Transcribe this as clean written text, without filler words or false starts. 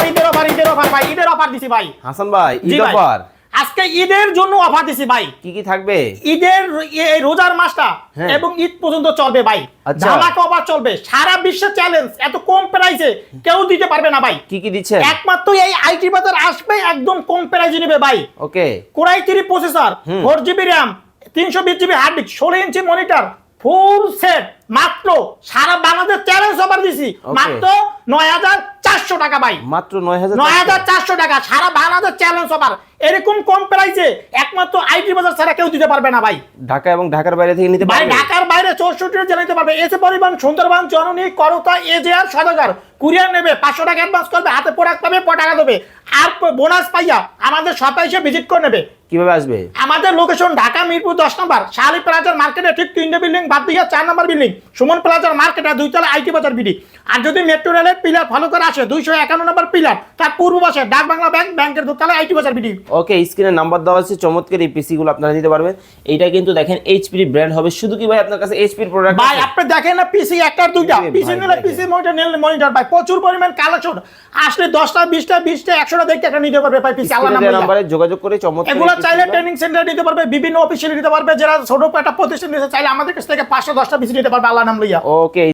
ভাই, ঈদের অফার দিছি ভাই। হাসান ভাই, জি ঈদ ভাই। অফার আজকে ঈদের জন্য অফার দিছি ভাই। কি থাকবে? ঈদের এই রোজার মাসটা হ্যাঁ। এবং ঈদ পর্যন্ত চলবে ভাই। আচ্ছা। ধামাকা অফার চলবে, সারা বিশ্বে চ্যালেঞ্জ, এত কম প্রাইসে কেউ দিতে পারবে না ভাই। কি দিচ্ছেন? একমাত্র এই আইটি বাজার আসবে, একদম কম প্রাইসে নেবে ভাই। Okay. Core i 3 processor, 4GB RAM, 320GB hard disk, 16 inch monitor, full set, মাত্র সারা বাংলাদেশ চ্যালেঞ্জ অফার দিছি মাত্র 9400 টাকা ভাই। মাত্র 9400 9400 টাকা, সারা বাংলাদেশ চ্যালেঞ্জ অফার। এরকম কম প্রাইসে একমাত্র আইটি বাজার ছাড়া কেউ দিতে পারবে না ভাই। ঢাকা এবং ঢাকার বাইরে থেকে নিতে ভাই পারবে? ঢাকার বাইরে 64 জেলা নিতে পারবে। এসে পরিমাণ সুন্দরবন, জননী, করতা, এজেআর, সদাগর কুরিয়ার নেবে, 500 টাকা অ্যাডভান্স করবে, হাতে প্রোডাক্ট পাবে, টাকা দেবে, আর বোনাস পাইয়া আমাদের শপে এসে ভিজিট করে নেবে। কিভাবে আসবে? আমাদের লোকেশন ঢাকা মিরপুর 10 নম্বর শালি প্লাজার মার্কেটে ঠিক 3টে বিল্ডিং বাদ দিয়ে 4 নম্বর বিল্ডিং সুমন প্লাজার মার্কেটে 2 তলা আইটি বাজার বিডি। আর যদি মেট্রো রেলের পিলার ফলো করে আসে 251 নম্বর পিলার, তার পূর্ব পাশে ডাক বাংলা ব্যাংক, ব্যাংকের দোতলায় আইটি বাজার বিডি। ওকে, স্ক্রিনে নাম্বার দেওয়া আছে, চমৎকার এই পিসি গুলো আপনারা নিতে পারবেন। এইটা কিন্তু দেখেন এইচপি ব্র্যান্ড হবে। শুধু কি ভাই আপনার কাছে এইচপি প্রোডাক্ট ভাই আপনি দেখেন না, পিসি একটার দুইটা, পিসি নিলে পিসি মনিটর ভাই, প্রচুর পরিমাণ কালেকশন আসলে 10টা 20টা 20টা 100টা দেখতে একটা নিতে পারবে ভাই। পিসি আলাদা নম্বরে যোগাযোগ করে চমৎকার এগুলো চাইলে ট্রেনিং সেন্টার নিতে পারবে, বিভিন্ন অফিসিয়ালি নিতে পারবে, যারা ছোট একটা প্রতিষ্ঠান নিতে চাইলে আমাদের কাছ থেকে 510টা পিসি নিতে পারবে আল্লাহ নাম লইয়া। ওকে।